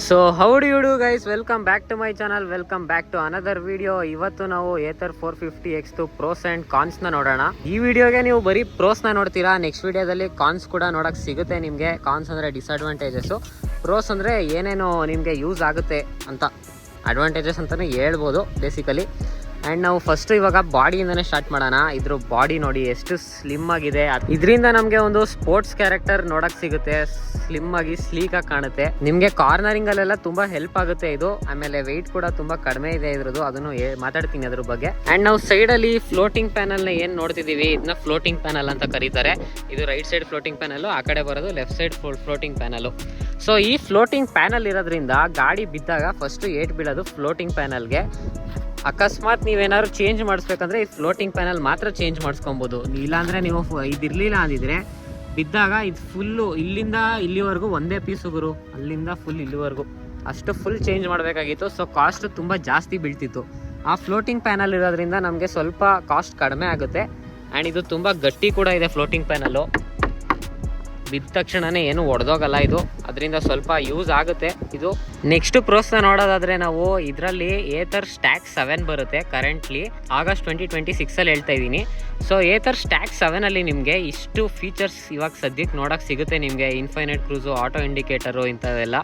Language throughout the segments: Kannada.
So how do you do guys, welcome back to my channel, welcome back to another video. ಇವತ್ತು ನಾವು ಏತರ್ 450X ಪ್ರೋಸ್ ಆ್ಯಂಡ್ ಕಾನ್ಸ್ನ ನೋಡೋಣ. ಈ ವಿಡಿಯೋಗೆ ನೀವು ಬರೀ ಪ್ರೋಸ್ನ ನೋಡ್ತೀರಾ, ನೆಕ್ಸ್ಟ್ ವಿಡಿಯೋದಲ್ಲಿ ಕಾನ್ಸ್ ಕೂಡ ನೋಡೋಕೆ ಸಿಗುತ್ತೆ ನಿಮಗೆ. ಕಾನ್ಸ್ ಅಂದರೆ ಡಿಸ್ಅಡ್ವಾಂಟೇಜಸ್ಸು, ಪ್ರೋಸ್ ಅಂದರೆ ಏನೇನು ನಿಮಗೆ ಯೂಸ್ ಆಗುತ್ತೆ ಅಂತ, ಅಡ್ವಾಂಟೇಜಸ್ ಅಂತಲೇ ಹೇಳ್ಬೋದು ಬೇಸಿಕಲಿ. ಆ್ಯಂಡ್ ನಾವು ಫಸ್ಟ್ ಇವಾಗ ಬಾಡಿಯಿಂದನೇ ಸ್ಟಾರ್ಟ್ ಮಾಡೋಣ. ಇದ್ರ ಬಾಡಿ ನೋಡಿ ಎಷ್ಟು ಸ್ಲಿಮ್ ಆಗಿದೆ. ಇದರಿಂದ ನಮಗೆ ಒಂದು ಸ್ಪೋರ್ಟ್ಸ್ ಕ್ಯಾರೆಕ್ಟರ್ ನೋಡಕ್ ಸಿಗುತ್ತೆ, ಸ್ಲಿಮ್ ಆಗಿ ಸ್ಲೀಕ್ ಆಗಿ ಕಾಣುತ್ತೆ. ನಿಮಗೆ ಕಾರ್ನರಿಂಗ್ ಅಲ್ಲೆಲ್ಲ ತುಂಬಾ ಹೆಲ್ಪ್ ಆಗುತ್ತೆ ಇದು. ಆಮೇಲೆ ವೆಯ್ಟ್ ಕೂಡ ತುಂಬಾ ಕಡಿಮೆ ಇದೆ ಇದ್ರದ್ದು, ಅದನ್ನು ಮಾತಾಡ್ತೀನಿ ಅದ್ರ ಬಗ್ಗೆ. ಆ್ಯಂಡ್ ನಾವು ಸೈಡಲ್ಲಿ ಫ್ಲೋಟಿಂಗ್ ಪ್ಯಾನಲ್ನ ಏನು ನೋಡ್ತಿದ್ದೀವಿ, ಇದನ್ನ ಫ್ಲೋಟಿಂಗ್ ಪ್ಯಾನಲ್ ಅಂತ ಕರೀತಾರೆ. ಇದು ರೈಟ್ ಸೈಡ್ ಫ್ಲೋಟಿಂಗ್ ಪ್ಯಾನಲ್, ಆ ಕಡೆ ಬರೋದು left side floating panel. So ಈ ಫ್ಲೋಟಿಂಗ್ ಪ್ಯಾನಲ್ ಇರೋದ್ರಿಂದ ಗಾಡಿ ಬಿದ್ದಾಗ ಫಸ್ಟ್ ಏಟ್ ಬೀಳೋದು ಫ್ಲೋಟಿಂಗ್ ಪ್ಯಾನಲ್ಗೆ. ಅಕಸ್ಮಾತ್ ನೀವೇನಾದ್ರು ಚೇಂಜ್ ಮಾಡಿಸ್ಬೇಕಂದ್ರೆ ಈ ಫ್ಲೋಟಿಂಗ್ ಪ್ಯಾನಲ್ ಮಾತ್ರ ಚೇಂಜ್ ಮಾಡಿಸ್ಕೊಬೋದು. ಇಲ್ಲಾಂದರೆ ನೀವು ಇದಿರಲಿಲ್ಲ ಅಂದಿದ್ರೆ ಬಿದ್ದಾಗ ಇದು ಫುಲ್ಲು ಇಲ್ಲಿಂದ ಇಲ್ಲಿವರೆಗೂ ಒಂದೇ ಪೀಸು ಗುರು, ಅಲ್ಲಿಂದ ಫುಲ್ ಇಲ್ಲಿವರೆಗೂ ಅಷ್ಟು ಫುಲ್ ಚೇಂಜ್ ಮಾಡಬೇಕಾಗಿತ್ತು. ಸೊ ಕಾಸ್ಟ್ ತುಂಬ ಜಾಸ್ತಿ ಬೀಳ್ತಿತ್ತು. ಆ ಫ್ಲೋಟಿಂಗ್ ಪ್ಯಾನಲ್ ಇರೋದ್ರಿಂದ ನಮಗೆ ಸ್ವಲ್ಪ ಕಾಸ್ಟ್ ಕಡಿಮೆ ಆಗುತ್ತೆ. ಆ್ಯಂಡ್ ಇದು ತುಂಬ ಗಟ್ಟಿ ಕೂಡ ಇದೆ ಫ್ಲೋಟಿಂಗ್ ಪ್ಯಾನಲ್ಲು, ಬಿದ್ದ ತಕ್ಷಣವೇ ಏನು ಒಡೆದೋಗಲ್ಲ ಇದು, ಅದರಿಂದ ಸ್ವಲ್ಪ ಯೂಸ್ ಆಗುತ್ತೆ ಇದು. ನೆಕ್ಸ್ಟ್ ಪ್ರೋಸ್ನ ನೋಡೋದಾದರೆ ನಾವು ಇದರಲ್ಲಿ ಏತರ್ ಸ್ಟ್ಯಾಕ್ 7 ಬರುತ್ತೆ ಕರೆಂಟ್ಲಿ, ಆಗಸ್ಟ್ 2026 ಹೇಳ್ತಾ ಇದ್ದೀನಿ. ಸೊ ಏತರ್ ಸ್ಟ್ಯಾಕ್ 7 ನಿಮಗೆ ಇಷ್ಟು ಫೀಚರ್ಸ್ ಇವಾಗ ಸದ್ಯಕ್ಕೆ ನೋಡೋಕೆ ಸಿಗುತ್ತೆ ನಿಮಗೆ. ಇನ್ಫೈನೈಟ್ ಕ್ರೂಸು, ಆಟೋ ಇಂಡಿಕೇಟರು, ಇಂಥವೆಲ್ಲ.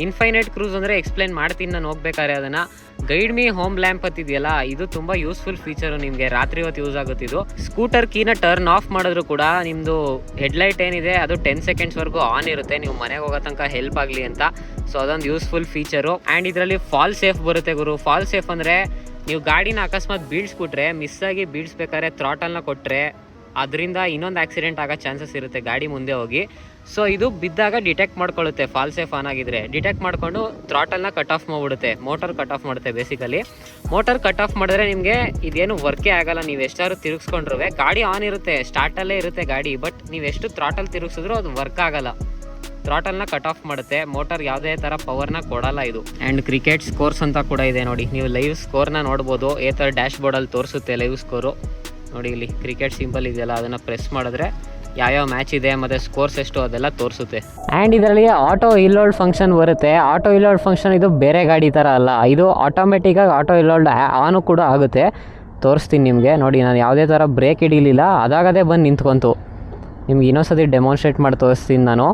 ಇನ್ಫೈನೈಟ್ ಕ್ರೂಸ್ ಅಂದರೆ ಎಕ್ಸ್ಪ್ಲೇನ್ ಮಾಡ್ತೀನಿ ನಾನು ಹೋಗ್ಬೇಕಾದ್ರೆ ಅದನ್ನು. ಗೈಡ್ ಮೀ ಹೋಮ್ ಲ್ಯಾಂಪ್ ಅಂತಿದೆಯಲ್ಲ, ಇದು ತುಂಬ ಯೂಸ್ಫುಲ್ ಫೀಚರು ನಿಮಗೆ, ರಾತ್ರಿ ಹೊತ್ತು ಯೂಸ್ ಆಗುತ್ತೆ ಇದು. ಸ್ಕೂಟರ್ ಕೀನ ಟರ್ನ್ ಆಫ್ ಮಾಡಿದ್ರು ಕೂಡ ನಿಮ್ಮದು ಹೆಡ್ಲೈಟ್ ಏನಿದೆ ಅದು 10 ಸೆಕೆಂಡ್ಸ್ವರೆಗೂ ಆನ್ ಇರುತ್ತೆ, ನೀವು ಮನೆಗೆ ಹೋಗೋ ತನಕ ಹೆಲ್ಪ್ ಆಗಲಿ ಅಂತ. ಸೊ ಅದೊಂದು ಯೂಸ್ಫುಲ್ ಫೀಚರು. ಆ್ಯಂಡ್ ಇದರಲ್ಲಿ ಫಾಲ್ ಸೇಫ್ ಬರುತ್ತೆ ಗುರು. ಫಾಲ್ ಸೇಫ್ ಅಂದರೆ ನೀವು ಗಾಡಿನ ಅಕಸ್ಮಾತ್ ಬೀಳ್ಸ್ಬಿಟ್ರೆ, ಮಿಸ್ಸಾಗಿ ಬೀಳ್ಸ್ಬೇಕಾದ್ರೆ ಥ್ರಾಟಲ್ನ ಕೊಟ್ಟರೆ ಅದರಿಂದ ಇನ್ನೊಂದು ಆಕ್ಸಿಡೆಂಟ್ ಆಗೋ ಚಾನ್ಸಸ್ ಇರುತ್ತೆ ಗಾಡಿ ಮುಂದೆ ಹೋಗಿ. ಸೊ ಇದು ಬಿದ್ದಾಗ ಡಿಟೆಕ್ಟ್ ಮಾಡ್ಕೊಳ್ಳುತ್ತೆ, ಫಾಲ್ ಸೇಫ್ ಆನ್ ಆಗಿದ್ರೆ ಡಿಟೆಕ್ಟ್ ಮಾಡಿಕೊಂಡು ಥ್ರಾಟಲ್ನ ಕಟ್ ಆಫ್ ಮಾಡಿಬಿಡುತ್ತೆ, ಮೋಟರ್ ಕಟ್ ಆಫ್ ಮಾಡುತ್ತೆ ಬೇಸಿಕಲಿ. ಮೋಟರ್ ಕಟ್ ಆಫ್ ಮಾಡಿದ್ರೆ ನಿಮಗೆ ಇದೇನು ವರ್ಕೇ ಆಗಲ್ಲ. ನೀವು ಎಷ್ಟಾದ್ರು ತಿರುಗಿಸ್ಕೊಂಡ್ರೂ ಗಾಡಿ ಆನ್ ಇರುತ್ತೆ, ಸ್ಟಾರ್ಟಲ್ಲೇ ಇರುತ್ತೆ ಗಾಡಿ, ಬಟ್ ನೀವು ಎಷ್ಟು ಥ್ರಾಟಲ್ ತಿರುಗಿಸಿದ್ರು ಅದು ವರ್ಕ್ ಆಗಲ್ಲ, ಥ್ರಾಟಲ್ನ ಕಟ್ ಆಫ್ ಮಾಡುತ್ತೆ. ಮೋಟರ್ ಯಾವುದೇ ಥರ ಪವರ್ನ ಕೊಡಲ್ಲ ಇದು. ಆ್ಯಂಡ್ ಕ್ರಿಕೆಟ್ ಸ್ಕೋರ್ಸ್ ಅಂತ ಕೂಡ ಇದೆ ನೋಡಿ, ನೀವು ಲೈವ್ ಸ್ಕೋರ್ನ ನೋಡ್ಬೋದು. ಥರ ಡ್ಯಾಶ್ ಬೋರ್ಡಲ್ಲಿ ತೋರಿಸುತ್ತೆ ಲೈವ್ ಸ್ಕೋರು ನೋಡಿ. ಇಲ್ಲಿ ಕ್ರಿಕೆಟ್ ಸಿಂಬಲ್ ಇದೆಯಲ್ಲ, ಅದನ್ನು ಪ್ರೆಸ್ ಮಾಡಿದ್ರೆ ಯಾವ್ಯಾವ ಮ್ಯಾಚ್ ಇದೆ ಮತ್ತು ಸ್ಕೋರ್ಸ್ ಎಷ್ಟು ಅದೆಲ್ಲ ತೋರಿಸುತ್ತೆ. ಆ್ಯಂಡ್ ಇದರಲ್ಲಿ ಆಟೋ ಇಲ್ಲೋಲ್ಡ್ ಫಂಕ್ಷನ್ ಬರುತ್ತೆ. ಆಟೋ ಇಲ್ಲೋಲ್ಡ್ ಫಂಕ್ಷನ್ ಇದು ಬೇರೆ ಗಾಡಿ ಥರ ಅಲ್ಲ, ಇದು ಆಟೋಮೆಟಿಕ್ಕಾಗಿ ಆಟೋ ಇಲ್ಲೋಲ್ಡ್ ಆನು ಕೂಡ ಆಗುತ್ತೆ. ತೋರಿಸ್ತೀನಿ ನಿಮಗೆ ನೋಡಿ. ನಾನು ಯಾವುದೇ ಥರ ಬ್ರೇಕ್ ಹಿಡಿಲಿಲ್ಲ, ಅದಾಗದೇ ಬಂದು ನಿಂತ್ಕೊಂತು. ನಿಮ್ಗೆ ಇನ್ನೊಂದ್ಸತಿ ಡೆಮಾನ್ಸ್ಟ್ರೇಟ್ ಮಾಡಿ ತೋರಿಸ್ತೀನಿ ನಾನು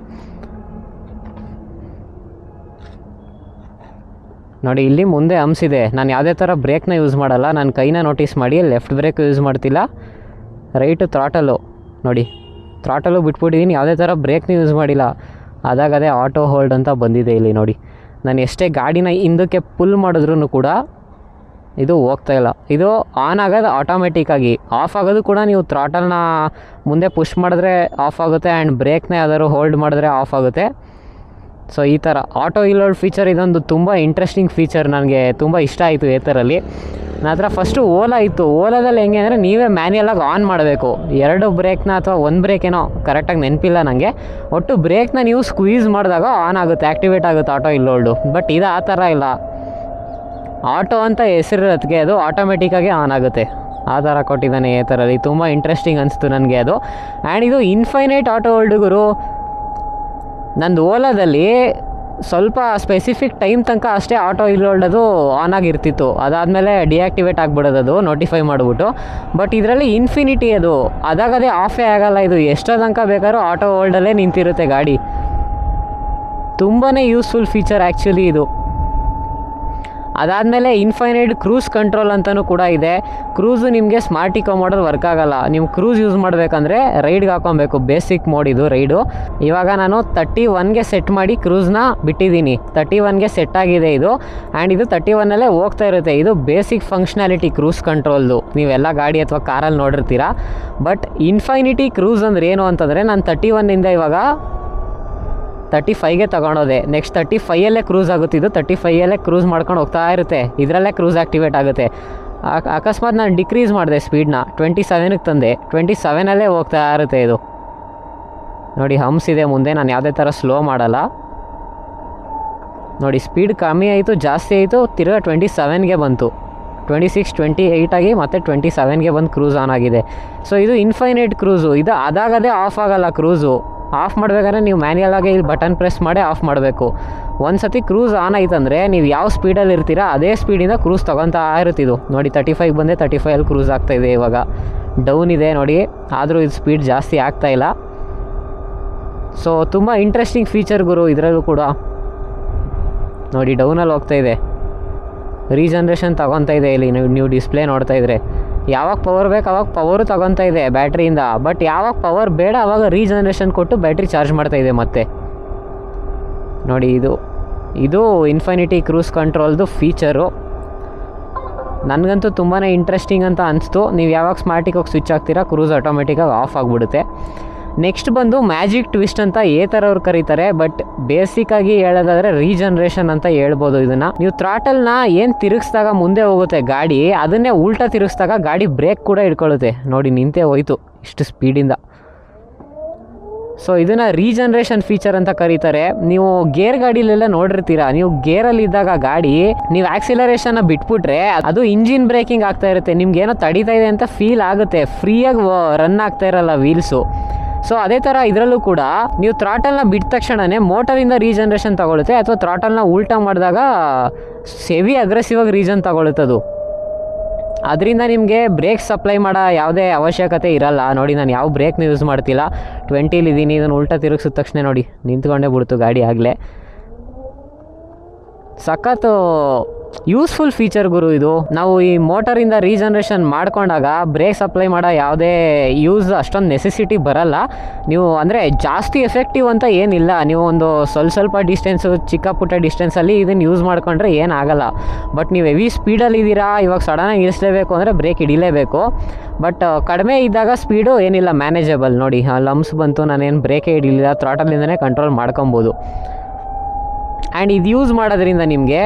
ನೋಡಿ. ಇಲ್ಲಿ ಮುಂದೆ ಹಂಪ್ಸಿದೆ, ನಾನು ಯಾವುದೇ ಥರ ಬ್ರೇಕ್ನ ಯೂಸ್ ಮಾಡಲ್ಲ, ನಾನು ಕೈನ ನೋಟಿಸ್ ಮಾಡಿ ಲೆಫ್ಟ್ ಬ್ರೇಕ್ ಯೂಸ್ ಮಾಡ್ತಿಲ್ಲ. ರೈಟು ಥ್ರಾಟಲು ನೋಡಿ, ಥ್ರಾಟಲು ಬಿಟ್ಬಿಟ್ಟಿದ್ದೀನಿ, ಯಾವುದೇ ಥರ ಬ್ರೇಕ್ನ ಯೂಸ್ ಮಾಡಿಲ್ಲ. ಅದಾಗದೇ ಆಟೋ ಹೋಲ್ಡ್ ಅಂತ ಬಂದಿದೆ ಇಲ್ಲಿ ನೋಡಿ. ನಾನು ಎಷ್ಟೇ ಗಾಡಿನ ಹಿಂದಕ್ಕೆ ಪುಲ್ ಮಾಡಿದ್ರೂ ಕೂಡ ಇದು ಹೋಗ್ತಾಯಿಲ್ಲ. ಇದು ಆನ್ ಆಗೋದು ಆಟೋಮೆಟಿಕ್ಕಾಗಿ, ಆಫ್ ಆಗೋದು ಕೂಡ ನೀವು ಥ್ರಾಟಲ್ನ ಮುಂದೆ ಪುಷ್ ಮಾಡಿದ್ರೆ ಆಫ್ ಆಗುತ್ತೆ, ಆ್ಯಂಡ್ ಬ್ರೇಕ್ನ ಯಾವ್ದಾದ್ರು ಹೋಲ್ಡ್ ಮಾಡಿದ್ರೆ ಆಫ್ ಆಗುತ್ತೆ. ಸೊ ಈ ಥರ ಆಟೋ ಇಲ್ಲೋಲ್ಡ್ ಫೀಚರ್ ಇದೊಂದು ತುಂಬ ಇಂಟ್ರೆಸ್ಟಿಂಗ್ ಫೀಚರ್, ನನಗೆ ತುಂಬ ಇಷ್ಟ ಆಯಿತು ಏತರಲ್ಲಿ. ನನ್ನ ಹತ್ರ ಫಸ್ಟು ಓಲಾ ಇತ್ತು. ಓಲಾದಲ್ಲಿ ಹೆಂಗೆ ಅಂದರೆ ನೀವೇ ಮ್ಯಾನ್ಯಲಾಗಿ ಆನ್ ಮಾಡಬೇಕು, 2 ಬ್ರೇಕ್ನ ಅಥವಾ 1 ಬ್ರೇಕ್ ಏನೋ ಕರೆಕ್ಟಾಗಿ ನೆನಪಿಲ್ಲ ನನಗೆ. ಒಟ್ಟು ಬ್ರೇಕ್ನ ನೀವು ಸ್ಕ್ವೀಸ್ ಮಾಡಿದಾಗ ಆನ್ ಆಗುತ್ತೆ, ಆ್ಯಕ್ಟಿವೇಟ್ ಆಗುತ್ತೆ ಆಟೋ ಇಲ್ಲೋಲ್ಡು. ಬಟ್ ಇದು ಆ ಥರ ಇಲ್ಲ, ಆಟೋ ಅಂತ ಹೆಸರಿರೋದಕ್ಕೆ ಅದು ಆಟೋಮೆಟಿಕ್ಕಾಗಿ ಆನ್ ಆಗುತ್ತೆ. ಆ ಥರ ಕೊಟ್ಟಿದ್ದಾನೆ ಏತರಲ್ಲಿ, ತುಂಬ ಇಂಟ್ರೆಸ್ಟಿಂಗ್ ಅನಿಸ್ತು ನನಗೆ ಅದು. ಆ್ಯಂಡ್ ಇದು ಇನ್ಫೈನೈಟ್ ಆಟೋ ಹೋಲ್ಡುಗರು. ನಂದು ಓಲಾದಲ್ಲಿ ಸ್ವಲ್ಪ ಸ್ಪೆಸಿಫಿಕ್ ಟೈಮ್ ತನಕ ಅಷ್ಟೇ ಆಟೋ ಇಲ್ಲೋಲ್ಡದು ಆನ್ ಆಗಿರ್ತಿತ್ತು, ಅದಾದಮೇಲೆ ಡಿಆಕ್ಟಿವೇಟ್ ಆಗಿಬಿಡೋದು ಅದು ನೋಟಿಫೈ ಮಾಡಿಬಿಟ್ಟು. ಬಟ್ ಇದರಲ್ಲಿ ಇನ್ಫಿನಿಟಿ ಅದು, ಅದಾಗದೇ ಆಫೇ ಆಗಲ್ಲ. ಇದು ಎಷ್ಟೋ ತನಕ ಬೇಕಾದ್ರೂ ಆಟೋ ಹೋಲ್ಡಲ್ಲೇ ನಿಂತಿರುತ್ತೆ ಗಾಡಿ. ತುಂಬಾ ಯೂಸ್ಫುಲ್ ಫೀಚರ್ ಆ್ಯಕ್ಚುಲಿ ಇದು. ಅದಾದಮೇಲೆ ಇನ್ಫೈನೈಟ್ ಕ್ರೂಸ್ ಕಂಟ್ರೋಲ್ ಅಂತಲೂ ಕೂಡ ಇದೆ. ಕ್ರೂಸು ನಿಮಗೆ ಸ್ಮಾರ್ಟ್ ಇಕೋ ಮೋಡಲ್ಲಿ ವರ್ಕ್ ಆಗೋಲ್ಲ. ನೀವು ಕ್ರೂಸ್ ಯೂಸ್ ಮಾಡಬೇಕಂದ್ರೆ ರೈಡ್ಗೆ ಹಾಕೊಬೇಕು, ಬೇಸಿಕ್ ಮೋಡ್ ಇದು ರೈಡು. ಇವಾಗ ನಾನು 31ಗೆ ಸೆಟ್ ಮಾಡಿ ಕ್ರೂಸ್ನ ಬಿಟ್ಟಿದ್ದೀನಿ, 31ಗೆ ಸೆಟ್ ಆಗಿದೆ ಇದು. ಆ್ಯಂಡ್ ಇದು 31ನಲ್ಲೇ ಹೋಗ್ತಾ ಇರುತ್ತೆ. ಇದು ಬೇಸಿಕ್ ಫಂಕ್ಷನಾಲಿಟಿ ಕ್ರೂಸ್ ಕಂಟ್ರೋಲ್ದು, ನೀವೆಲ್ಲ ಗಾಡಿ ಅಥವಾ ಕಾರಲ್ಲಿ ನೋಡಿರ್ತೀರ. ಬಟ್ ಇನ್ಫೈನಿಟಿ ಕ್ರೂಸ್ ಅಂದರೆ ಏನು ಅಂತಂದರೆ, ನಾನು 31ಇಂದ ಇವಾಗ 35ಗೆ ತೊಗೊಂಡೋದೆ. ನೆಕ್ಸ್ಟ್ 35ಯಲ್ಲೇ ಕ್ರೂಸ್ ಆಗುತ್ತಿದ್ದು, 35ಯಲ್ಲೇ ಕ್ರೂಸ್ ಮಾಡ್ಕೊಂಡು ಹೋಗ್ತಾ ಇರುತ್ತೆ, ಇದರಲ್ಲೇ ಕ್ರೂಸ್ ಆ್ಯಕ್ಟಿವೇಟ್ ಆಗುತ್ತೆ. ಅಕಸ್ಮಾತ್ ನಾನು ಡಿಕ್ರೀಸ್ ಮಾಡಿದೆ ಸ್ಪೀಡ್ನ, 27ಗೆ ತಂದೆ, 27ನಲ್ಲೇ ಹೋಗ್ತಾ ಇರುತ್ತೆ ಇದು ನೋಡಿ. ಹಂಪ್ಸ್ ಇದೆ ಮುಂದೆ, ನಾನು ಯಾವುದೇ ಥರ ಸ್ಲೋ ಮಾಡಲ್ಲ ನೋಡಿ. ಸ್ಪೀಡ್ ಕಮ್ಮಿ ಆಯಿತು, ಜಾಸ್ತಿ ಆಯಿತು, ತಿರ್ಗಾ 27ಗೆ ಬಂತು, 26, 28 ಆಗಿ ಮತ್ತೆ 27ಗೆ ಬಂದು ಕ್ರೂಸ್ ಆನ್ ಆಗಿದೆ. ಸೊ ಇದು ಇನ್ಫೈನೈಟ್ ಕ್ರೂಸು. ಇದು ಅದಾಗದೇ ಆಫ್ ಆಗಲ್ಲ ಕ್ರೂಸು, ಆಫ್ ಮಾಡಬೇಕಾದ್ರೆ ನೀವು ಮ್ಯಾನ್ಯಲ್ ಆಗಿ ಇಲ್ಲಿ ಬಟನ್ ಪ್ರೆಸ್ ಮಾಡಿ ಆಫ್ ಮಾಡಬೇಕು. ಒಂದು ಸತಿ ಕ್ರೂಸ್ ಆನ್ ಆಯ್ತಂದರೆ ನೀವು ಯಾವ ಸ್ಪೀಡಲ್ಲಿ ಇರ್ತೀರಾ ಅದೇ ಸ್ಪೀಡಿಂದ ಕ್ರೂಸ್ ತೊಗೊತಾ ಇರುತ್ತಿದ್ದು. ನೋಡಿ 35 ಬಂದೆ, 35 ಕ್ರೂಸ್ ಆಗ್ತಾಯಿದೆ. ಇವಾಗ ಡೌನ್ ಇದೆ ನೋಡಿ, ಆದರೂ ಇದು ಸ್ಪೀಡ್ ಜಾಸ್ತಿ ಆಗ್ತಾಯಿಲ್ಲ. ಸೊ ತುಂಬ ಇಂಟ್ರೆಸ್ಟಿಂಗ್ ಫೀಚರ್ ಗುರು ಇದರಲ್ಲೂ ಕೂಡ. ನೋಡಿ ಡೌನಲ್ಲಿ ಹೋಗ್ತಾಯಿದೆ, ರೀಜನ್ರೇಷನ್ ತೊಗೊತಾ ಇದೆ. ಇಲ್ಲಿ ನೀವು ಡಿಸ್ಪ್ಲೇ ನೋಡ್ತಾ ಇದ್ರೆ ಯಾವಾಗ ಪವರ್ ಬೇಕು ಅವಾಗ ಪವರು ತೊಗೊತಾ ಇದೆ ಬ್ಯಾಟ್ರಿಯಿಂದ. ಬಟ್ ಯಾವಾಗ ಪವರ್ ಬೇಡ ಆವಾಗ ರೀಜನ್ರೇಷನ್ ಕೊಟ್ಟು ಬ್ಯಾಟ್ರಿ ಚಾರ್ಜ್ ಮಾಡ್ತಾಯಿದೆ ಮತ್ತೆ. ನೋಡಿ ಇದು ಇನ್ಫಿನಿಟಿ ಕ್ರೂಸ್ ಕಂಟ್ರೋಲ್ದು ಫೀಚರು. ನನಗಂತೂ ತುಂಬಾ ಇಂಟ್ರೆಸ್ಟಿಂಗ್ ಅಂತ ಅನಿಸ್ತು. ನೀವು ಯಾವಾಗ ಸ್ಮಾರ್ಟಿಗೆ ಹೋಗಿ ಸ್ವಿಚ್ ಆಗ್ತೀರಾ ಕ್ರೂಸ್ ಆಟೋಮೆಟಿಕ್ಕಾಗಿ ಆಫ್ ಆಗಿಬಿಡುತ್ತೆ. ನೆಕ್ಸ್ಟ್ ಬಂದು ಮ್ಯಾಜಿಕ್ ಟ್ವಿಸ್ಟ್ ಅಂತ ಅವ್ರು ಕರೀತಾರೆ. ಬಟ್ ಬೇಸಿಕ್ಕಾಗಿ ಹೇಳೋದಾದರೆ ರೀಜನ್ರೇಷನ್ ಅಂತ ಹೇಳ್ಬೋದು ಇದನ್ನು. ನೀವು ಥ್ರಾಟಲ್ನ ಏನು ತಿರುಗಿಸಿದಾಗ ಮುಂದೆ ಹೋಗುತ್ತೆ ಗಾಡಿ, ಅದನ್ನೇ ಉಲ್ಟಾ ತಿರುಗಿಸಿದಾಗ ಗಾಡಿ ಬ್ರೇಕ್ ಕೂಡ ಇಟ್ಕೊಳ್ಳುತ್ತೆ. ನೋಡಿ ನಿಂತೇ ಹೋಯ್ತು ಇಷ್ಟು ಸ್ಪೀಡಿಂದ. ಸೊ ಇದನ್ನು ರೀಜನ್ರೇಷನ್ ಫೀಚರ್ ಅಂತ ಕರೀತಾರೆ. ನೀವು ಗೇರ್ ಗಾಡಿಲೆಲ್ಲ ನೋಡಿರ್ತೀರ, ನೀವು ಗೇರಲ್ಲಿದ್ದಾಗ ಗಾಡಿ ನೀವು ಆಕ್ಸಿಲರೇಷನ್ನ ಬಿಟ್ಬಿಟ್ರೆ ಅದು ಇಂಜಿನ್ ಬ್ರೇಕಿಂಗ್ ಆಗ್ತಾ ಇರುತ್ತೆ. ನಿಮ್ಗೇನೋ ತಡೀತಾ ಇದೆ ಅಂತ ಫೀಲ್ ಆಗುತ್ತೆ, ಫ್ರೀಯಾಗಿ ರನ್ ಆಗ್ತಾ ಇರಲ್ಲ ವೀಲ್ಸು. ಸೊ ಅದೇ ಥರ ಇದರಲ್ಲೂ ಕೂಡ ನೀವು ಥ್ರಾಟಲ್ನ ಬಿಟ್ಟ ತಕ್ಷಣವೇ ಮೋಟರಿಂದ ರೀಜನ್ರೇಷನ್ ತಗೊಳುತ್ತೆ, ಅಥವಾ ಥ್ರಾಟಲ್ನ ಉಲ್ಟಾ ಮಾಡಿದಾಗ ಹೆವಿ ಅಗ್ರೆಸಿವ್ ಆಗಿ ರೀಜನ್ ತಗೊಳುತ್ತದು. ಅದರಿಂದ ನಿಮಗೆ ಬ್ರೇಕ್ ಸಪ್ಲೈ ಮಾಡೋ ಯಾವುದೇ ಅವಶ್ಯಕತೆ ಇರಲ್ಲ. ನೋಡಿ ನಾನು ಯಾವ ಬ್ರೇಕ್ನ ಯೂಸ್ ಮಾಡ್ತಿಲ್ಲ, 20 ಇದನ್ನು ಉಲ್ಟಾ ತಿರುಗಿಸಿದ ತಕ್ಷಣ ನೋಡಿ ನಿಂತ್ಕೊಂಡೇ ಬಿಡ್ತು ಗಾಡಿ ಆಗಲೇ. ಸಖತ್ತು ಯೂಸ್ಫುಲ್ ಫೀಚರ್ ಗುರು ಇದು. ನಾವು ಈ ಮೋಟರಿಂದ ರೀಜನ್ರೇಷನ್ ಮಾಡ್ಕೊಂಡಾಗ ಬ್ರೇಕ್ ಸಪ್ಲೈ ಮಾಡೋ ಯಾವುದೇ ಯೂಸ್ ಅಷ್ಟೊಂದು ನೆಸೆಸಿಟಿ ಬರಲ್ಲ. ನೀವು ಅಂದರೆ ಜಾಸ್ತಿ ಎಫೆಕ್ಟಿವ್ ಅಂತ ಏನಿಲ್ಲ. ನೀವು ಒಂದು ಸ್ವಲ್ಪ ಡಿಸ್ಟೆನ್ಸು, ಚಿಕ್ಕ ಪುಟ್ಟ ಡಿಸ್ಟೆನ್ಸಲ್ಲಿ ಇದನ್ನು ಯೂಸ್ ಮಾಡ್ಕೊಂಡ್ರೆ ಏನಾಗಲ್ಲ. ಬಟ್ ನೀವು ಹೆವಿ ಸ್ಪೀಡಲ್ಲಿದ್ದೀರಾ, ಇವಾಗ ಸಡನ್ನಾಗಿ ಇಳಿಸಲೇಬೇಕು ಅಂದರೆ ಬ್ರೇಕ್ ಹಿಡಿಲೇಬೇಕು. ಬಟ್ ಕಡಿಮೆ ಇದ್ದಾಗ ಸ್ಪೀಡು ಏನಿಲ್ಲ, ಮ್ಯಾನೇಜಬಲ್. ನೋಡಿ ಲಮ್ಸ್ ಬಂತು, ನಾನೇನು ಬ್ರೇಕೇ ಹಿಡಿಲಿಲ್ಲ, ಥ್ರಾಟಲಿಂದನೇ ಕಂಟ್ರೋಲ್ ಮಾಡ್ಕೊಬೋದು. ಆ್ಯಂಡ್ ಇದು ಯೂಸ್ ಮಾಡೋದ್ರಿಂದ ನಿಮಗೆ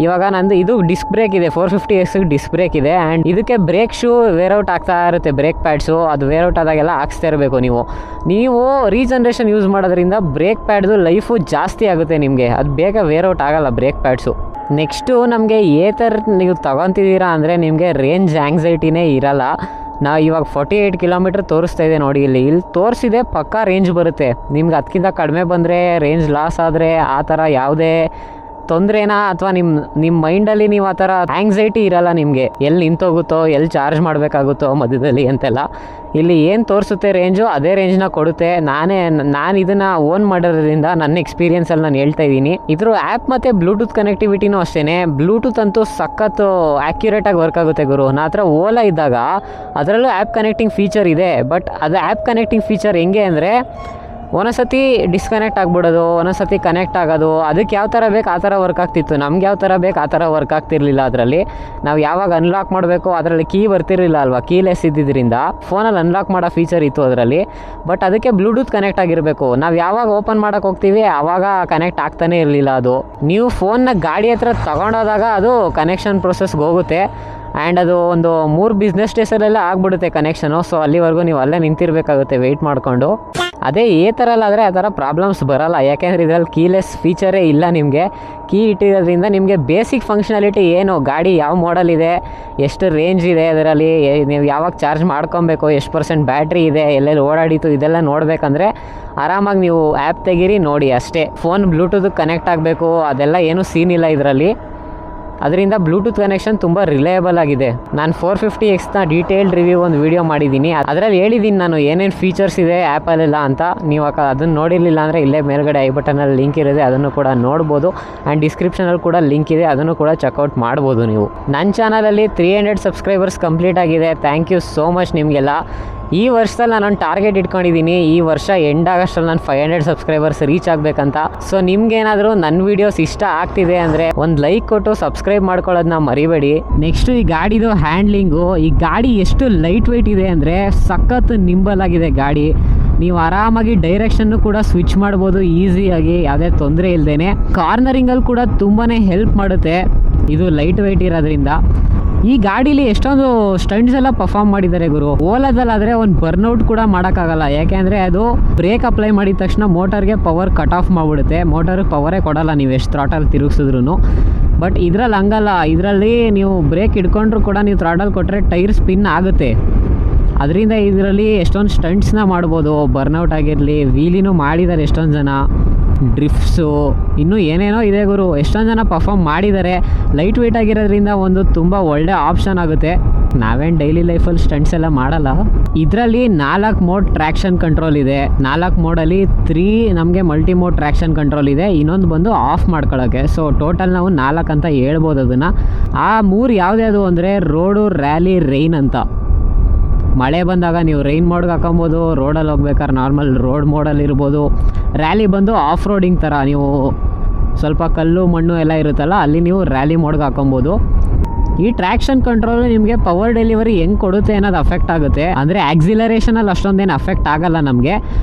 ಇವಾಗ ನಂದು ಇದು ಡಿಸ್ಕ್ ಬ್ರೇಕ್ ಇದೆ, 450X ಡಿಸ್ಕ್ ಬ್ರೇಕ್ ಇದೆ. ಆ್ಯಂಡ್ ಇದಕ್ಕೆ ಬ್ರೇಕ್ ಶೂ ವೇರೌಟ್ ಆಗ್ತಾ ಇರುತ್ತೆ, ಬ್ರೇಕ್ ಪ್ಯಾಡ್ಸು. ಅದು ವೇರೌಟ್ ಆದಾಗೆಲ್ಲ ಹಾಕ್ಸ್ತಾ ಇರಬೇಕು ನೀವು ರೀಜನ್ರೇಷನ್ ಯೂಸ್ ಮಾಡೋದ್ರಿಂದ ಬ್ರೇಕ್ ಪ್ಯಾಡ್ದು ಲೈಫು ಜಾಸ್ತಿ ಆಗುತ್ತೆ ನಿಮಗೆ. ಅದು ಬೇಗ ವೇರೌಟ್ ಆಗಲ್ಲ ಬ್ರೇಕ್ ಪ್ಯಾಡ್ಸು. ನೆಕ್ಸ್ಟು ನಮಗೆ ನೀವು ತೊಗೊತಿದ್ದೀರಾ ಅಂದರೆ ನಿಮಗೆ ರೇಂಜ್ ಆ್ಯಂಗ್ಸೈಟಿನೇ ಇರಲ್ಲ. ನಾವು ಇವಾಗ 48 ಕಿಲೋಮೀಟ್ರ್ ತೋರಿಸ್ತಾ ಇದೆ ನೋಡಿ, ಇಲ್ಲಿ ತೋರಿಸಿದೆ ಪಕ್ಕಾ ರೇಂಜ್ ಬರುತ್ತೆ. ನಿಮ್ಗೆ ಅದಕ್ಕಿಂತ ಕಡಿಮೆ ಬಂದರೆ ರೇಂಜ್ ಲಾಸ್ ಆದರೆ ಆ ಥರ ಯಾವುದೇ ತೊಂದರೆನಾ ಅಥವಾ ನಿಮ್ಮ ಮೈಂಡಲ್ಲಿ ನೀವು ಆ ಥರ ಆ್ಯಂಗ್ಸೈಟಿ ಇರಲ್ಲ ನಿಮಗೆ, ಎಲ್ಲಿ ನಿಂತೋಗುತ್ತೋ, ಎಲ್ಲಿ ಚಾರ್ಜ್ ಮಾಡಬೇಕಾಗುತ್ತೋ ಮಧ್ಯದಲ್ಲಿ ಅಂತೆಲ್ಲ. ಇಲ್ಲಿ ಏನು ತೋರಿಸುತ್ತೆ ರೇಂಜು ಅದೇ ರೇಂಜ್ನ ಕೊಡುತ್ತೆ. ನಾನು ಇದನ್ನು ಓನ್ ಮಾಡೋದ್ರಿಂದ ನನ್ನ ಎಕ್ಸ್ಪೀರಿಯನ್ಸಲ್ಲಿ ನಾನು ಹೇಳ್ತಾ ಇದ್ದೀನಿ. ಇದ್ರ ಆ್ಯಪ್ ಮತ್ತು ಬ್ಲೂಟೂತ್ ಕನೆಕ್ಟಿವಿಟಿನೂ ಅಷ್ಟೇ. ಬ್ಲೂಟೂತ್ ಅಂತೂ ಸಖತ್ತು ಆ್ಯಕ್ಯುರೇಟಾಗಿ ವರ್ಕ್ ಆಗುತ್ತೆ ಗುರು. ನನ್ನ ಹತ್ರ ಓಲಾ ಇದ್ದಾಗ ಅದರಲ್ಲೂ ಆ್ಯಪ್ ಕನೆಕ್ಟಿಂಗ್ ಫೀಚರ್ ಇದೆ. ಬಟ್ ಅದು ಆ್ಯಪ್ ಕನೆಕ್ಟಿಂಗ್ ಫೀಚರ್ ಹೆಂಗೆ ಅಂದರೆ ಒಂದೊಂದ್ಸತಿ ಡಿಸ್ಕನೆಕ್ಟ್ ಆಗಿಬಿಡೋದು, ಒಂದೊಂದ್ಸತಿ ಕನೆಕ್ಟ್ ಆಗೋದು. ಅದಕ್ಕೆ ಯಾವ ಥರ ಬೇಕು ಆ ಥರ ವರ್ಕ್ ಆಗ್ತಿತ್ತು, ನಮ್ಗೆ ಯಾವ ಥರ ಬೇಕು ಆ ಥರ ವರ್ಕ್ ಆಗ್ತಿರ್ಲಿಲ್ಲ. ಅದರಲ್ಲಿ ನಾವು ಯಾವಾಗ ಅನ್ಲಾಕ್ ಮಾಡಬೇಕು ಅದರಲ್ಲಿ ಕೀ ಬರ್ತಿರಲಿಲ್ಲ ಅಲ್ವಾ, ಕೀಲೆಸ್ ಇದ್ದಿದ್ದರಿಂದ ಫೋನಲ್ಲಿ ಅನ್ಲಾಕ್ ಮಾಡೋ ಫೀಚರ್ ಇತ್ತು ಅದರಲ್ಲಿ. ಬಟ್ ಅದಕ್ಕೆ ಬ್ಲೂಟೂತ್ ಕನೆಕ್ಟ್ ಆಗಿರಬೇಕು. ನಾವು ಯಾವಾಗ ಓಪನ್ ಮಾಡೋಕೆ ಹೋಗ್ತೀವಿ ಆವಾಗ ಕನೆಕ್ಟ್ ಆಗ್ತಾನೆ ಇರಲಿಲ್ಲ ಅದು. ನೀವು ಫೋನ್ನ ಗಾಡಿ ಹತ್ರ ತೊಗೊಂಡೋದಾಗ ಅದು ಕನೆಕ್ಷನ್ ಪ್ರೊಸೆಸ್ಗೆ ಹೋಗುತ್ತೆ. ಆ್ಯಂಡ್ ಅದು ಒಂದು 3 ಬಿಸ್ನೆಸ್ ಡೇಸಲ್ಲೆಲ್ಲ ಆಗಿಬಿಡುತ್ತೆ ಕನೆಕ್ಷನು. ಸೊ ಅಲ್ಲಿವರೆಗೂ ನೀವು ಅಲ್ಲೇ ನಿಂತಿರಬೇಕಾಗುತ್ತೆ ವೆಯ್ಟ್ ಮಾಡಿಕೊಂಡು. ಅದೇ ಥರಲ್ಲಾದರೆ ಆ ಥರ ಪ್ರಾಬ್ಲಮ್ಸ್ ಬರಲ್ಲ, ಯಾಕೆಂದರೆ ಇದರಲ್ಲಿ ಕೀಲೆಸ್ ಫೀಚರೇ ಇಲ್ಲ. ನಿಮಗೆ ಕೀ ಇಟ್ಟಿರೋದ್ರಿಂದ ನಿಮಗೆ ಬೇಸಿಕ್ ಫಂಕ್ಷನಾಲಿಟಿ ಏನು, ಗಾಡಿ ಯಾವ ಮಾಡಲ್ ಇದೆ, ಎಷ್ಟು ರೇಂಜ್ ಇದೆ ಅದರಲ್ಲಿ, ನೀವು ಯಾವಾಗ ಚಾರ್ಜ್ ಮಾಡ್ಕೊಬೇಕು, ಎಷ್ಟು % ಬ್ಯಾಟ್ರಿ ಇದೆ, ಎಲ್ಲೆಲ್ಲಿ ಓಡಾಡಿತು, ಇದೆಲ್ಲ ನೋಡಬೇಕಂದ್ರೆ ಆರಾಮಾಗಿ ನೀವು ಆ್ಯಪ್ ತೆಗೀರಿ ನೋಡಿ ಅಷ್ಟೇ. ಫೋನ್ ಬ್ಲೂಟೂತ್ ಕನೆಕ್ಟ್ ಆಗಬೇಕು ಅದೆಲ್ಲ ಏನೂ ಸೀನ್ ಇಲ್ಲ ಇದರಲ್ಲಿ. ಅದರಿಂದ ಬ್ಲೂಟೂತ್ ಕನೆಕ್ಷನ್ ತುಂಬ ರಿಲಯಬಲ್ ಆಗಿದೆ. ನಾನು 450Xನ ಡೀಟೇಲ್ಡ್ ರಿವ್ಯೂ ಒಂದು ವೀಡಿಯೋ ಮಾಡಿದ್ದೀನಿ, ಅದರಲ್ಲಿ ಹೇಳಿದ್ದೀನಿ ನಾನು ಏನೇನು ಫೀಚರ್ಸ್ ಇದೆ ಆ್ಯಪಲ್ಲೆಲ್ಲ ಅಂತ. ನೀವು ಅದನ್ನು ನೋಡಿರಲಿಲ್ಲ ಅಂದರೆ ಇಲ್ಲೇ ಮೇಲ್ಗಡೆ ಐ ಬಟನಲ್ಲಿ ಲಿಂಕ್ ಇರುತ್ತೆ, ಅದನ್ನು ಕೂಡ ನೋಡ್ಬೋದು. ಆ್ಯಂಡ್ ಡಿಸ್ಕ್ರಿಪ್ಷನಲ್ಲಿ ಕೂಡ ಲಿಂಕ್ ಇದೆ, ಅದನ್ನು ಕೂಡ ಚೆಕ್ಔಟ್ ಮಾಡ್ಬೋದು ನೀವು. ನನ್ನ ಚಾನಲಲ್ಲಿ 300 ಸಬ್ಸ್ಕ್ರೈಬರ್ಸ್ ಕಂಪ್ಲೀಟ್ ಆಗಿದೆ. ಥ್ಯಾಂಕ್ ಯು ಸೋ ಮಚ್ ನಿಮಗೆಲ್ಲ. ಈ ವರ್ಷದಲ್ಲಿ ನಾನು ಟಾರ್ಗೆಟ್ ಇಟ್ಕೊಂಡಿದ್ದೀನಿ, ಈ ವರ್ಷ ಎಂಡ್ ಆಗಸ್ಟಲ್ಲಿ ನಾನು 500 ಸಬ್ಸ್ಕ್ರೈಬರ್ಸ್ ರೀಚ್ ಆಗಬೇಕಂತ. ಸೊ ನಿಮ್ಗೇನಾದರೂ ನನ್ನ ವೀಡಿಯೋಸ್ ಇಷ್ಟ ಆಗ್ತಿದೆ ಅಂದರೆ ಒಂದು ಲೈಕ್ ಕೊಟ್ಟು ಸಬ್ಸ್ಕ್ರೈಬ್ ಮಾಡ್ಕೊಳ್ಳೋದನ್ನ ಮರಿಬೇಡಿ. ನೆಕ್ಸ್ಟು ಈ ಗಾಡಿದು ಹ್ಯಾಂಡ್ಲಿಂಗು, ಈ ಗಾಡಿ ಎಷ್ಟು ಲೈಟ್ ವೆಯ್ಟ್ ಇದೆ ಅಂದರೆ ಸಖತ್ ನಿಂಬಲ್ ಆಗಿದೆ ಗಾಡಿ. ನೀವು ಆರಾಮಾಗಿ ಡೈರೆಕ್ಷನ್ನು ಕೂಡ ಸ್ವಿಚ್ ಮಾಡ್ಬೋದು ಈಸಿಯಾಗಿ, ಯಾವುದೇ ತೊಂದರೆ ಇಲ್ಲದೇನೆ. ಕಾರ್ನರಿಂಗಲ್ಲಿ ಕೂಡ ತುಂಬಾ ಹೆಲ್ಪ್ ಮಾಡುತ್ತೆ ಇದು ಲೈಟ್ ವೆಯ್ಟ್ ಇರೋದ್ರಿಂದ. ಈ ಗಾಡೀಲಿ ಎಷ್ಟೊಂದು ಸ್ಟಂಟ್ಸ್ ಎಲ್ಲ ಪರ್ಫಾರ್ಮ್ ಮಾಡಿದ್ದಾರೆ ಗುರು. ಓಲಾದಲ್ಲಾದರೆ ಒಂದು ಬರ್ನೌಟ್ ಕೂಡ ಮಾಡೋಕ್ಕಾಗಲ್ಲ, ಯಾಕೆಂದರೆ ಅದು ಬ್ರೇಕ್ ಅಪ್ಲೈ ಮಾಡಿದ ತಕ್ಷಣ ಮೋಟರ್ಗೆ ಪವರ್ ಕಟ್ ಆಫ್ ಮಾಡಿಬಿಡುತ್ತೆ, ಮೋಟರ್ಗೆ ಪವರೇ ಕೊಡಲ್ಲ ನೀವು ಎಷ್ಟು ಥ್ರಾಟಲ್ ತಿರುಗಿಸಿದ್ರು. ಬಟ್ ಇದರಲ್ಲಿ ಹಂಗಲ್ಲ, ಇದರಲ್ಲಿ ನೀವು ಬ್ರೇಕ್ ಹಿಡ್ಕೊಂಡ್ರು ಕೂಡ ನೀವು ಥ್ರಾಟಲ್ ಕೊಟ್ಟರೆ ಟೈರ್ ಸ್ಪಿನ್ ಆಗುತ್ತೆ. ಅದರಿಂದ ಇದರಲ್ಲಿ ಎಷ್ಟೊಂದು ಸ್ಟಂಟ್ಸ್ನ ಮಾಡ್ಬೋದು. ಬರ್ನೌಟ್ ಆಗಿರಲಿ, ವೀಲಿನೂ ಮಾಡಿದ್ದಾರೆ ಎಷ್ಟೊಂದು ಜನ, ಡ್ರಿಫ್ಟ್ಸು, ಇನ್ನೂ ಏನೇನೋ ಇದೆ ಗುರು. ಎಷ್ಟೊಂದು ಜನ ಪರ್ಫಾರ್ಮ್ ಮಾಡಿದ್ದಾರೆ. ಲೈಟ್ ವೆಯ್ಟ್ ಆಗಿರೋದ್ರಿಂದ ಒಂದು ತುಂಬ ಒಳ್ಳೆ ಆಪ್ಷನ್ ಆಗುತ್ತೆ. ನಾವೇನು ಡೈಲಿ ಲೈಫಲ್ಲಿ ಸ್ಟಂಟ್ಸ್ ಎಲ್ಲ ಮಾಡಲ್ಲ. ಇದರಲ್ಲಿ 4 ಮೋಡ್ ಟ್ರ್ಯಾಕ್ಷನ್ ಕಂಟ್ರೋಲ್ ಇದೆ. 4 ಮೋಡಲ್ಲಿ 3 ನಮಗೆ ಮಲ್ಟಿ ಮೋಡ್ ಟ್ರ್ಯಾಕ್ಷನ್ ಕಂಟ್ರೋಲ್ ಇದೆ, ಇನ್ನೊಂದು ಬಂದು ಆಫ್ ಮಾಡ್ಕೊಳ್ಳೋಕ್ಕೆ. ಸೊ ಟೋಟಲ್ ನಾವು 4 ಅಂತ ಹೇಳ್ಬೋದು ಅದನ್ನು. ಆ 3 ಯಾವ್ದ್ಯಾವುದು ಅಂದರೆ ರೋಡು, ರ್ಯಾಲಿ, ರೈನ್ ಅಂತ. ಮಳೆ ಬಂದಾಗ ನೀವು ರೈನ್ ಮೋಡ್ಗೆ ಹಾಕೊಬೋದು, ರೋಡಲ್ಲಿ ಹೋಗ್ಬೇಕಾದ್ರೆ ನಾರ್ಮಲ್ ರೋಡ್ ಮೋಡಲ್ಲಿ ಇರ್ಬೋದು. ರ್ಯಾಲಿ ಬಂದು ಆಫ್ ರೋಡಿಂಗ್ ಥರ, ನೀವು ಸ್ವಲ್ಪ ಕಲ್ಲು ಮಣ್ಣು ಎಲ್ಲ ಇರುತ್ತಲ್ಲ ಅಲ್ಲಿ ನೀವು ರ್ಯಾಲಿ ಮೋಡ್ಗೆ ಹಾಕೊಬೋದು. ಈ ಟ್ರ್ಯಾಕ್ಷನ್ ಕಂಟ್ರೋಲ್ ನಿಮಗೆ ಪವರ್ ಡೆಲಿವರಿ ಹೆಂಗೆ ಕೊಡುತ್ತೆ ಅನ್ನೋದು ಅಫೆಕ್ಟ್ ಆಗುತ್ತೆ. ಅಂದರೆ ಆಕ್ಸಿಲರೇಷನಲ್ಲಿ ಅಷ್ಟೊಂದೇನು ಅಫೆಕ್ಟ್ ಆಗಲ್ಲ ನಮಗೆ.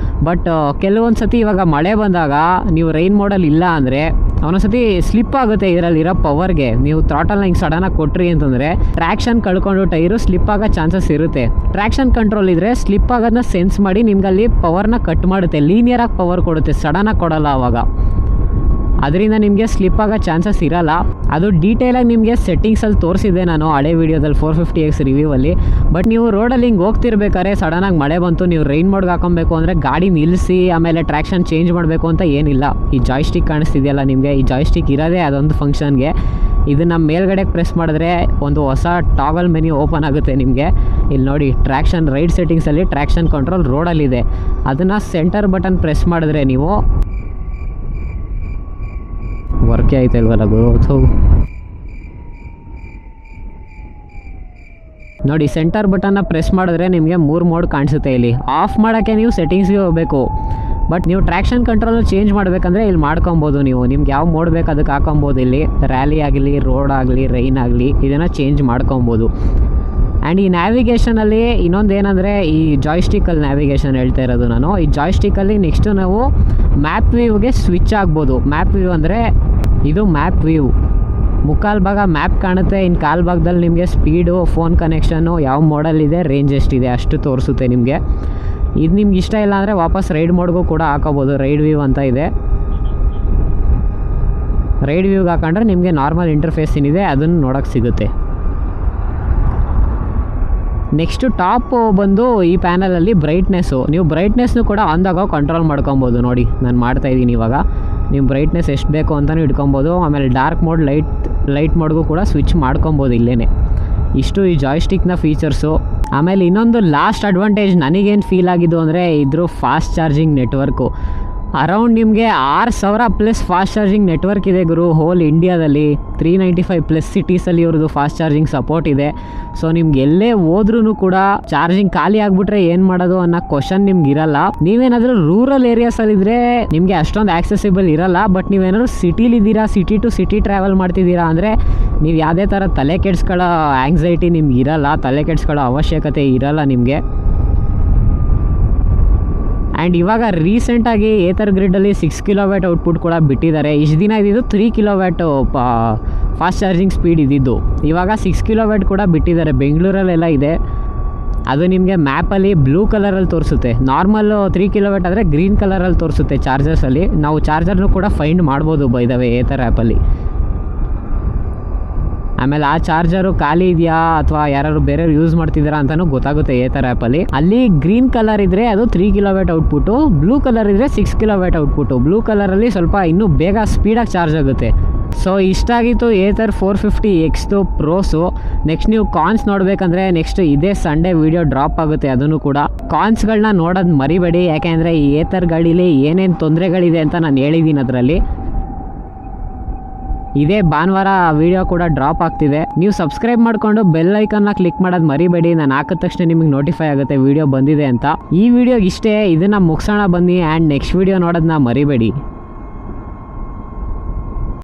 ಬಟ್ ಕೆಲವೊಂದು ಸತಿ ಇವಾಗ ಮಳೆ ಬಂದಾಗ ನೀವು ರೈನ್ ಮೋಡಲ್ಲಿ ಇಲ್ಲ ಅಂದರೆ ಒಂದೊಂದು ಸತಿ ಸ್ಲಿಪ್ ಆಗುತ್ತೆ ಇದರಲ್ಲಿರೋ ಪವರ್ಗೆ. ನೀವು ಥ್ರಾಟಲ್ನ ಹಿಂಗೆ ಸಡನ್ನಾಗಿ ಕೊಟ್ರಿ ಅಂತಂದರೆ ಟ್ರ್ಯಾಕ್ಷನ್ ಕಳ್ಕೊಂಡು ಟೈರು ಸ್ಲಿಪ್ ಆಗೋ ಚಾನ್ಸಸ್ ಇರುತ್ತೆ. ಟ್ರ್ಯಾಕ್ಷನ್ ಕಂಟ್ರೋಲ್ ಇದ್ದರೆ ಸ್ಲಿಪ್ ಆಗೋದನ್ನ ಸೆನ್ಸ್ ಮಾಡಿ ನಿಮ್ಗಲ್ಲಿ ಪವರ್ನ ಕಟ್ ಮಾಡುತ್ತೆ, ಲೀನಿಯರಾಗಿ ಪವರ್ ಕೊಡುತ್ತೆ, ಸಡನ್ನಾಗಿ ಕೊಡೋಲ್ಲ ಆವಾಗ. ಅದರಿಂದ ನಿಮಗೆ ಸ್ಲಿಪ್ ಆಗೋ ಚಾನ್ಸಸ್ ಇರೋಲ್ಲ. ಅದು ಡೀಟೇಲಾಗಿ ನಿಮಗೆ ಸೆಟ್ಟಿಂಗ್ಸಲ್ಲಿ ತೋರಿಸಿದೆ ನಾನು ಹಳೆ ವೀಡಿಯೋದಲ್ಲಿ 450X ರಿವ್ಯೂವಲ್ಲಿ. ಬಟ್ ನೀವು ರೋಡಲ್ಲಿ ಹಿಂಗೆ ಹೋಗ್ತಿರ್ಬೇಕಾದ್ರೆ ಸಡನ್ನಾಗಿ ಮಳೆ ಬಂತು, ನೀವು ರೈನ್ ಮೋಡ್ಗೆ ಹಾಕೊಬೇಕು ಅಂದರೆ ಗಾಡಿ ನಿಲ್ಲಿಸಿ ಆಮೇಲೆ ಟ್ರ್ಯಾಕ್ಷನ್ ಚೇಂಜ್ ಮಾಡಬೇಕು ಅಂತ ಏನಿಲ್ಲ. ಈ ಜಾಯ್ಸ್ಟಿಕ್ ಕಾಣಿಸ್ತಿದೆಯಲ್ಲ ನಿಮಗೆ, ಈ ಜಾಯ್ಸ್ಟಿಕ್ ಇರೋದೇ ಅದೊಂದು ಫಂಕ್ಷನ್ಗೆ. ಇದನ್ನು ಮೇಲ್ಗಡೆ ಪ್ರೆಸ್ ಮಾಡಿದ್ರೆ ಒಂದು ಹೊಸ ಟಾಗಲ್ ಮೆನ್ಯೂ ಓಪನ್ ಆಗುತ್ತೆ ನಿಮಗೆ. ಇಲ್ಲಿ ನೋಡಿ, ಟ್ರ್ಯಾಕ್ಷನ್ ರೈಡ್ ಸೆಟ್ಟಿಂಗ್ಸಲ್ಲಿ ಟ್ರ್ಯಾಕ್ಷನ್ ಕಂಟ್ರೋಲ್ ರೋಡಲ್ಲಿದೆ. ಅದನ್ನು ಸೆಂಟರ್ ಬಟನ್ ಪ್ರೆಸ್ ಮಾಡಿದ್ರೆ ನೀವು ವರ್ಕೇ ಆಯ್ತಾ ಇಲ್ವಲ್ಲ ಗುರು. ನೋಡಿ, ಸೆಂಟರ್ ಬಟನ್ನ ಪ್ರೆಸ್ ಮಾಡಿದ್ರೆ ನಿಮಗೆ 3 ಮೋಡ್ ಕಾಣಿಸುತ್ತೆ. ಇಲ್ಲಿ ಆಫ್ ಮಾಡೋಕ್ಕೆ ನೀವು ಸೆಟ್ಟಿಂಗ್ಸ್ಗೆ ಹೋಗಬೇಕು. ಬಟ್ ನೀವು ಟ್ರ್ಯಾಕ್ಷನ್ ಕಂಟ್ರೋಲ್ ಚೇಂಜ್ ಮಾಡಬೇಕಂದ್ರೆ ಇಲ್ಲಿ ಮಾಡ್ಕೊಬೋದು. ನೀವು ನಿಮ್ಗೆ ಯಾವ ಮೋಡ್ ಬೇಕು ಅದಕ್ಕೆ ಹಾಕೊಬೋದು. ಇಲ್ಲಿ ರ್ಯಾಲಿ ಆಗಲಿ, ರೋಡ್ ಆಗಲಿ, ರೈನ್ ಆಗಲಿ, ಇದನ್ನು ಚೇಂಜ್ ಮಾಡ್ಕೊಬೋದು. ಆ್ಯಂಡ್ ಈ ನ್ಯಾವಿಗೇಷನಲ್ಲಿ ಇನ್ನೊಂದು ಏನಂದರೆ, ಈ ಜಾಯ್ಸ್ಟಿಕ್ಕಲ್ಲಿ ನ್ಯಾವಿಗೇಷನ್ ಹೇಳ್ತಾ ಇರೋದು ನಾನು. ಈ ಜಾಯ್ಸ್ಟಿಕ್ಕಲ್ಲಿ ನೆಕ್ಸ್ಟು ನಾವು ಮ್ಯಾಪ್ ವ್ಯೂಗೆ ಸ್ವಿಚ್ ಆಗ್ಬೋದು. ಮ್ಯಾಪ್ ವ್ಯೂ ಅಂದರೆ ಇದು ಮ್ಯಾಪ್ ವ್ಯೂ. ಮುಕ್ಕಾಲು ಭಾಗ ಮ್ಯಾಪ್ ಕಾಣುತ್ತೆ, ಇನ್ನು ಕಾಲು ಭಾಗದಲ್ಲಿ ನಿಮಗೆ ಸ್ಪೀಡು, ಫೋನ್ ಕನೆಕ್ಷನ್ನು, ಯಾವ ಮೋಡಲ್ಲಿದೆ, ರೇಂಜ್ ಎಷ್ಟಿದೆ ಅಷ್ಟು ತೋರಿಸುತ್ತೆ ನಿಮಗೆ. ಇದು ನಿಮ್ಗೆ ಇಷ್ಟ ಇಲ್ಲ ಅಂದರೆ ವಾಪಸ್ ರೈಡ್ ಮೋಡ್ಗೂ ಕೂಡ ಹಾಕೋಬೋದು. ರೈಡ್ ವ್ಯೂ ಅಂತ ಇದೆ. ರೈಡ್ ವ್ಯೂಗೆ ಹಾಕೊಂಡ್ರೆ ನಿಮಗೆ ನಾರ್ಮಲ್ ಇಂಟರ್ಫೇಸ್ ಏನಿದೆ ಅದನ್ನು ನೋಡೋಕ್ಕೆ ಸಿಗುತ್ತೆ. ನೆಕ್ಸ್ಟು ಟಾಪು ಬಂದು ಈ ಪ್ಯಾನಲಲ್ಲಿ ಬ್ರೈಟ್ನೆಸ್ಸು. ನೀವು ಬ್ರೈಟ್ನೆಸ್ನು ಕೂಡ ಆನ್ದಾಗ ಕಂಟ್ರೋಲ್ ಮಾಡ್ಕೊಬೋದು. ನೋಡಿ, ನಾನು ಮಾಡ್ತಾಯಿದ್ದೀನಿ ಇವಾಗ. ನೀವು ಬ್ರೈಟ್ನೆಸ್ ಎಷ್ಟು ಬೇಕು ಅಂತಲೂ ಇಟ್ಕೊಬೋದು. ಆಮೇಲೆ ಡಾರ್ಕ್ ಮೋಡ್, ಲೈಟ್ ಮೋಡ್ಗೂ ಕೂಡ ಸ್ವಿಚ್ ಮಾಡ್ಕೊಬೋದು ಇಲ್ಲೇ. ಇಷ್ಟು ಈ ಜಾಯ್ಸ್ಟಿಕ್ನ ಫೀಚರ್ಸು. ಆಮೇಲೆ ಇನ್ನೊಂದು ಲಾಸ್ಟ್ ಅಡ್ವಾಂಟೇಜ್ ನನಗೇನು ಫೀಲ್ ಆಗಿದ್ದು ಅಂದರೆ ಇದ್ರ ಫಾಸ್ಟ್ ಚಾರ್ಜಿಂಗ್ ನೆಟ್ವರ್ಕು. ಅರೌಂಡ್ ನಿಮಗೆ 6000+ ಫಾಸ್ಟ್ ಚಾರ್ಜಿಂಗ್ ನೆಟ್ವರ್ಕ್ ಇದೆ ಗುರು ಹೋಲ್ ಇಂಡಿಯಾದಲ್ಲಿ. 395+ ಸಿಟೀಸಲ್ಲಿ ಇವ್ರದ್ದು ಫಾಸ್ಟ್ ಚಾರ್ಜಿಂಗ್ ಸಪೋರ್ಟ್ ಇದೆ. ಸೊ ನಿಮ್ಗೆ ಎಲ್ಲೇ ಹೋದ್ರೂ ಕೂಡ ಚಾರ್ಜಿಂಗ್ ಖಾಲಿ ಆಗಿಬಿಟ್ರೆ ಏನು ಮಾಡೋದು ಅನ್ನೋ ಕ್ವಶನ್ ನಿಮ್ಗೆ ಇರಲ್ಲ. ನೀವೇನಾದರೂ ರೂರಲ್ ಏರಿಯಾಸಲ್ಲಿದ್ದರೆ ನಿಮಗೆ ಅಷ್ಟೊಂದು ಆಕ್ಸೆಸಿಬಲ್ ಇರಲ್ಲ. ಬಟ್ ನೀವೇನಾದರೂ ಸಿಟಿಲಿದ್ದೀರಾ, ಸಿಟಿ ಟು ಸಿಟಿ ಟ್ರಾವೆಲ್ ಮಾಡ್ತಿದ್ದೀರಾ ಅಂದರೆ ನೀವು ಯಾವುದೇ ಥರ ತಲೆ ಕೆಡಿಸ್ಕೊಳ್ಳೋ ಆ್ಯಂಗ್ಸೈಟಿ ನಿಮ್ಗೆ ಇರಲ್ಲ, ತಲೆ ಕೆಡಿಸ್ಕೊಳ್ಳೋ ಅವಶ್ಯಕತೆ ಇರಲ್ಲ ನಿಮಗೆ. ಆ್ಯಂಡ್ ಇವಾಗ ರೀಸೆಂಟಾಗಿ ಏತರ್ ಗ್ರಿಡ್ಡಲ್ಲಿ 6 kW ಔಟ್ಪುಟ್ ಕೂಡ ಬಿಟ್ಟಿದ್ದಾರೆ. ಇಷ್ಟು ದಿನ ಇದ್ದಿದ್ದು 3 kW ಫಾಸ್ಟ್ ಚಾರ್ಜಿಂಗ್ ಸ್ಪೀಡ್ ಇದ್ದಿದ್ದು. ಇವಾಗ 6 kW ಕೂಡ ಬಿಟ್ಟಿದ್ದಾರೆ. ಬೆಂಗಳೂರಲ್ಲೆಲ್ಲ ಇದೆ. ಅದು ನಿಮಗೆ ಮ್ಯಾಪಲ್ಲಿ ಬ್ಲೂ ಕಲರಲ್ಲಿ ತೋರಿಸುತ್ತೆ. ನಾರ್ಮಲ್ಲು 3 kW ಆದರೆ ಗ್ರೀನ್ ಕಲರಲ್ಲಿ ತೋರಿಸುತ್ತೆ ಚಾರ್ಜರ್ಸಲ್ಲಿ. ನಾವು ಚಾರ್ಜರ್ನು ಕೂಡ ಫೈಂಡ್ ಮಾಡ್ಬೋದು ಬೈ ದ ವೇ ಏತರ್ ಆ್ಯಪಲ್ಲಿ. ಆಮೇಲೆ ಆ ಚಾರ್ಜರು ಖಾಲಿ ಇದೆಯಾ ಅಥವಾ ಯಾರು ಬೇರೆ ಯೂಸ್ ಮಾಡ್ತಿದ್ದೀರಾ ಅಂತಲೂ ಗೊತ್ತಾಗುತ್ತೆ ಏತರ್ ಆ್ಯಪಲ್ಲಿ. ಅಲ್ಲಿ ಗ್ರೀನ್ ಕಲರ್ ಇದ್ದರೆ ಅದು 3 kW ಔಟ್ಪುಟ್ಟು, ಬ್ಲೂ ಕಲರ್ ಇದ್ದರೆ 6 kW ಔಟ್ಪುಟ್ಟು. ಬ್ಲೂ ಕಲರಲ್ಲಿ ಸ್ವಲ್ಪ ಇನ್ನೂ ಬೇಗ ಸ್ಪೀಡಾಗಿ ಚಾರ್ಜ್ ಆಗುತ್ತೆ. ಸೊ ಇಷ್ಟಾಗಿತ್ತು ಏತರ್ 450X ಪ್ರೋಸು. ನೆಕ್ಸ್ಟ್ ನೀವು ಕಾನ್ಸ್ ನೋಡಬೇಕಂದ್ರೆ ನೆಕ್ಸ್ಟ್ ಇದೇ ಸಂಡೇ ವಿಡಿಯೋ ಡ್ರಾಪ್ ಆಗುತ್ತೆ. ಅದನ್ನು ಕೂಡ ಕಾನ್ಸ್ಗಳನ್ನ ನೋಡೋದು ಮರಿಬೇಡಿ. ಯಾಕೆಂದರೆ ಈ ಏತರ್ ಗಾಡೀಲಿ ಏನೇನು ತೊಂದರೆಗಳಿದೆ ಅಂತ ನಾನು ಹೇಳಿದ್ದೀನಿ ಅದರಲ್ಲಿ. ಇದೇ ಭಾನುವಾರ ವಿಡಿಯೋ ಕೂಡ ಡ್ರಾಪ್ ಆಗ್ತಿದೆ. ನೀವು ಸಬ್ಸ್ಕ್ರೈಬ್ ಮಾಡಿಕೊಂಡು ಬೆಲ್ ಐಕನ್ನ ಕ್ಲಿಕ್ ಮಾಡೋದು ಮರಿಬೇಡಿ. ನಾನು ಹಾಕಿದ ತಕ್ಷಣ ನಿಮಗೆ ನೋಟಿಫೈ ಆಗುತ್ತೆ ವಿಡಿಯೋ ಬಂದಿದೆ ಅಂತ. ಈ ವಿಡಿಯೋಗೆ ಇಷ್ಟೇ. ಇದನ್ನು ಮುಗಿಸೋಣ ಬನ್ನಿ. ಆ್ಯಂಡ್ ನೆಕ್ಸ್ಟ್ ವಿಡಿಯೋ ನೋಡೋದನ್ನ ಮರಿಬೇಡಿ.